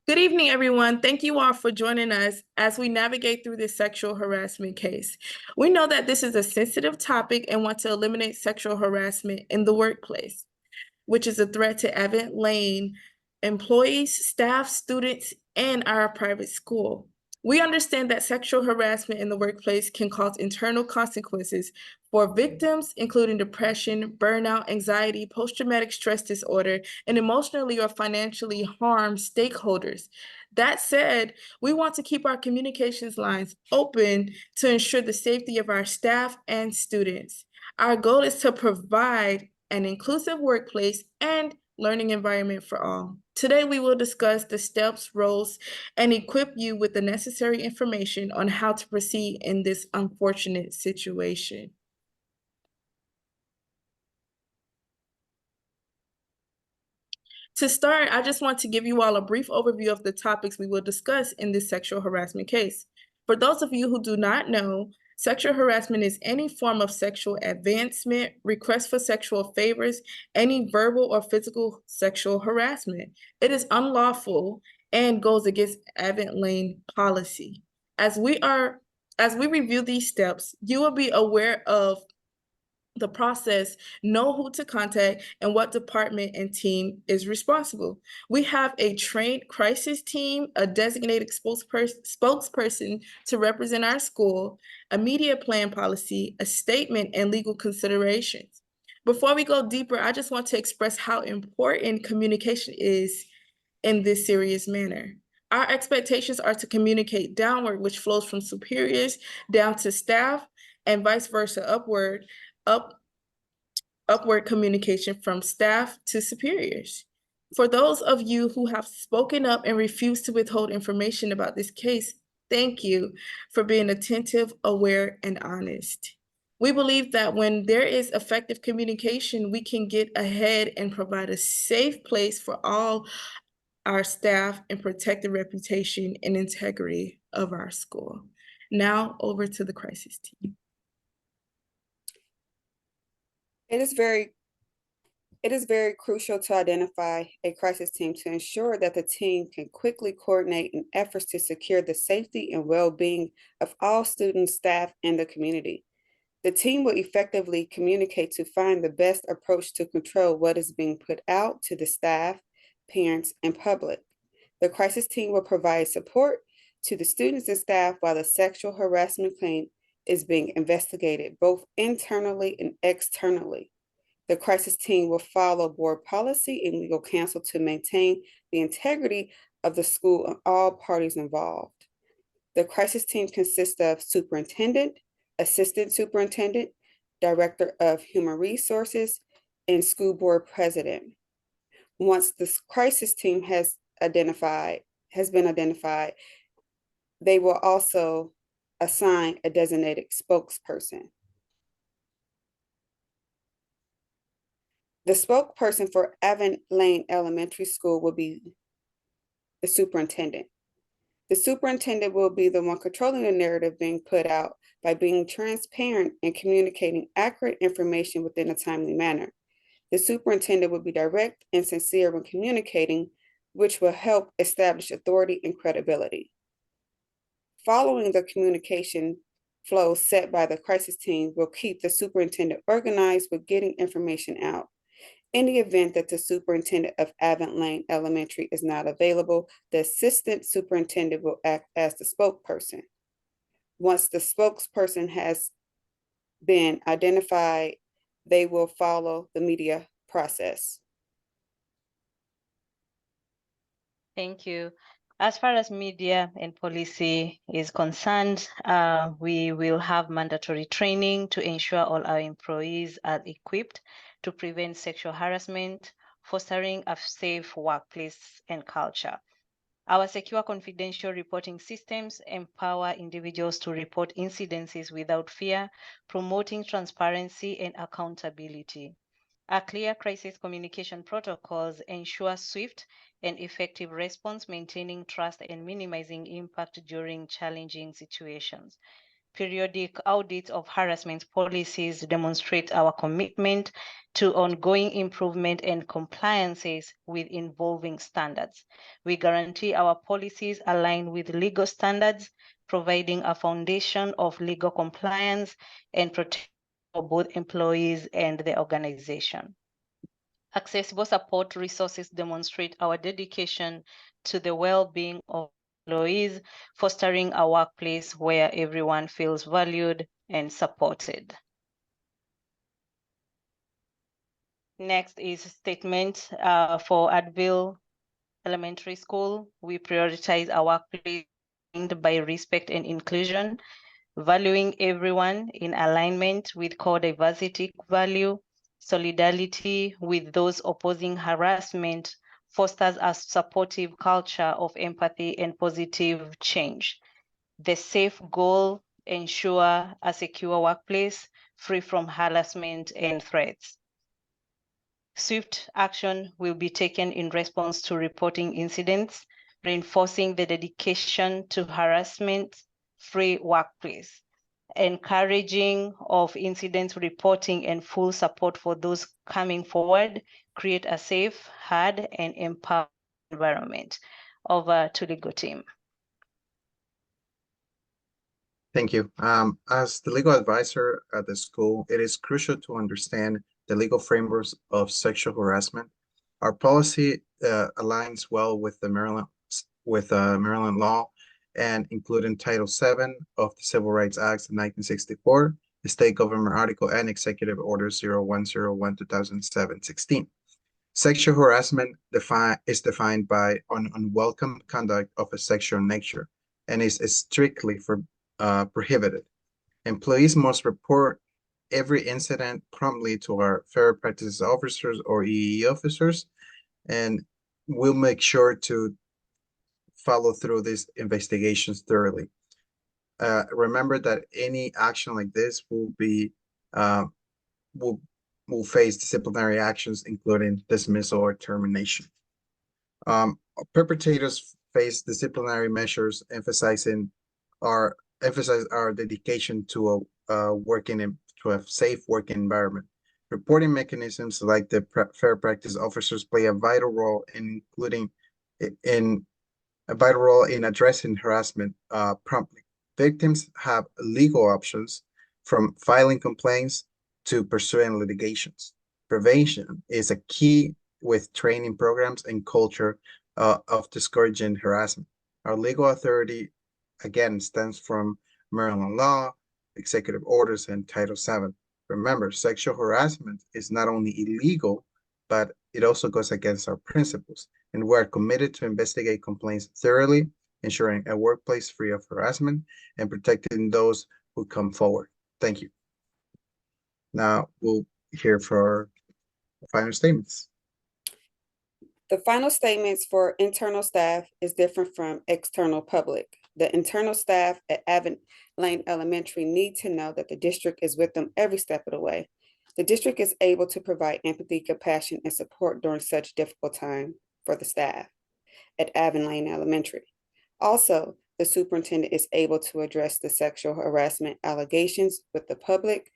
Good evening, everyone. Thank you all for joining us as we navigate through this sexual harassment case. We know that this is a sensitive topic and want to eliminate sexual harassment in the workplace, which is a threat to Avent Lane employees, staff, students, and our private school. We understand that sexual harassment in the workplace can cause internal consequences for victims, including depression, burnout, anxiety, post-traumatic stress disorder, and emotionally or financially harm stakeholders. That said, we want to keep our communications lines open to ensure the safety of our staff and students. Our goal is to provide an inclusive workplace and learning environment for all. Today, we will discuss the steps, roles, and equip you with the necessary information on how to proceed in this unfortunate situation. To start, I just want to give you all a brief overview of the topics we will discuss in this sexual harassment case. For those of you who do not know, sexual harassment is any form of sexual advancement, request for sexual favors, any verbal or physical sexual harassment. It is unlawful and goes against Avent Lane policy. As we review these steps, you will be aware of the process, know who to contact, and what department and team is responsible. We have a trained crisis team, a designated spokesperson to represent our school, a media plan policy, a statement, and legal considerations. Before we go deeper, I just want to express how important communication is in this serious manner. Our expectations are to communicate downward, which flows from superiors down to staff, and vice versa upward communication from staff to superiors. For those of you who have spoken up and refused to withhold information about this case, thank you for being attentive, aware, and honest. We believe that when there is effective communication, we can get ahead and provide a safe place for all our staff and protect the reputation and integrity of our school. Now over to the crisis team. It is very crucial to identify a crisis team to ensure that the team can quickly coordinate in efforts to secure the safety and well-being of all students, staff, and the community. The team will effectively communicate to find the best approach to control what is being put out to the staff, parents, and public. The crisis team will provide support to the students and staff while the sexual harassment claim is being investigated both internally and externally. The crisis team will follow board policy and legal counsel to maintain the integrity of the school and all parties involved. The crisis team consists of superintendent, assistant superintendent, director of human resources, and school board president. Once this crisis team has been identified, they will also assign a designated spokesperson. The spokesperson for Avent Lane Elementary School will be the superintendent. The superintendent will be the one controlling the narrative being put out by being transparent and communicating accurate information within a timely manner. The superintendent will be direct and sincere when communicating, which will help establish authority and credibility. Following the communication flow set by the crisis team will keep the superintendent organized with getting information out. In the event that the superintendent of Avent Lane Elementary is not available, the assistant superintendent will act as the spokesperson. Once the spokesperson has been identified, they will follow the media process. Thank you. As far as media and policy is concerned, we will have mandatory training to ensure all our employees are equipped to prevent sexual harassment, fostering a safe workplace and culture. Our secure confidential reporting systems empower individuals to report incidences without fear, promoting transparency and accountability. Our clear crisis communication protocols ensure swift and effective response, maintaining trust and minimizing impact during challenging situations. periodic audits of harassment policies demonstrate our commitment to ongoing improvement and compliances with evolving standards. We guarantee our policies align with legal standards, providing a foundation of legal compliance and protection for both employees and the organization. Accessible support resources demonstrate our dedication to the well-being of employees, fostering a workplace where everyone feels valued and supported. Next is statement for Adville Elementary School. We prioritize our workplace by respect and inclusion, valuing everyone in alignment with core diversity value. Solidarity with those opposing harassment fosters a supportive culture of empathy and positive change. The safe goal ensure a secure workplace free from harassment and threats. Swift action will be taken in response to reporting incidents, reinforcing the dedication to harassment-free workplace, encouraging of incident reporting and full support for those coming forward, create a safe, hard, and empowered environment. Over to the legal team. Thank you. As the legal advisor at the school, it is crucial to understand the legal frameworks of sexual harassment. Our policy aligns well with the Maryland law, and including Title VII of the Civil Rights Act of 1964, the State Government Article and Executive Order 0101/2007-16. Sexual harassment is defined by unwelcome conduct of a sexual nature and is strictly prohibited. Employees must report every incident promptly to our fair practices officers or EE officers, and we'll make sure to follow through these investigations thoroughly. Remember that any action like this will face disciplinary actions, including dismissal or termination. Perpetrators face disciplinary measures, emphasize our dedication to a safe working environment. Reporting mechanisms like the fair practice officers play a vital role in addressing harassment promptly. Victims have legal options, from filing complaints to pursuing litigations. Prevention is a key with training programs and culture of discouraging harassment. Our legal authority, again, stems from Maryland law, executive orders, and Title VII. Remember, sexual harassment is not only illegal, but it also goes against our principles, and we're committed to investigate complaints thoroughly, ensuring a workplace free of harassment and protecting those who come forward. Thank you. Now we'll hear for final statements. The final statements for internal staff is different from external public. The internal staff at Avon Lane Elementary need to know that the district is with them every step of the way. The district is able to provide empathy, compassion, and support during such difficult time for the staff at Avon Lane Elementary. Also, the superintendent is able to address the sexual harassment allegations with the public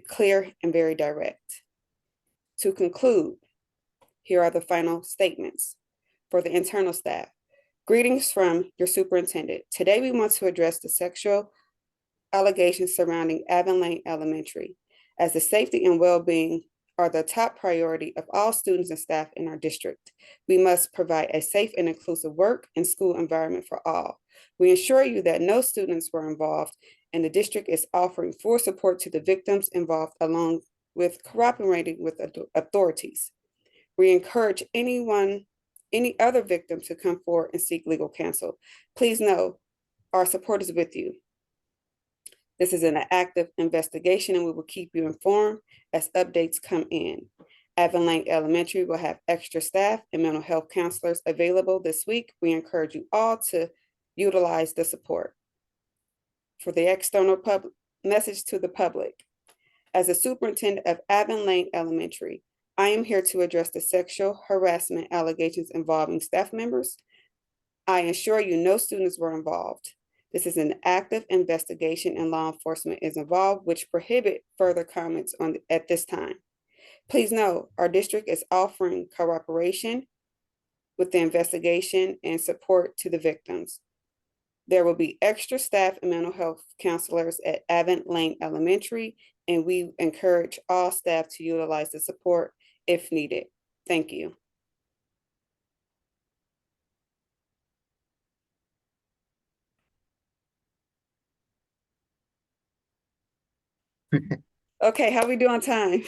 clear and very direct. To conclude, here are the final statements for the internal staff. Greetings from your superintendent. Today we want to address the sexual allegations surrounding Avon Lane Elementary, as the safety and well-being are the top priority of all students and staff in our district. We must provide a safe and inclusive work and school environment for all. We assure you that no students were involved, and the district is offering full support to the victims involved, along with cooperating with authorities. We encourage any other victim to come forward and seek legal counsel. Please know our support is with you. This is an active investigation, and we will keep you informed as updates come in. Avon Lane Elementary will have extra staff and mental health counselors available this week. We encourage you all to utilize the support. For the external message to the public, as a superintendent of Avon Lane Elementary, I am here to address the sexual harassment allegations involving staff members. I assure you no students were involved. This is an active investigation and law enforcement is involved, which prohibit further comments at this time. Please note, our district is offering cooperation with the investigation and support to the victims. There will be extra staff and mental health counselors at Avant Lane Elementary, and we encourage all staff to utilize the support if needed. Thank you. Okay, how we do on time?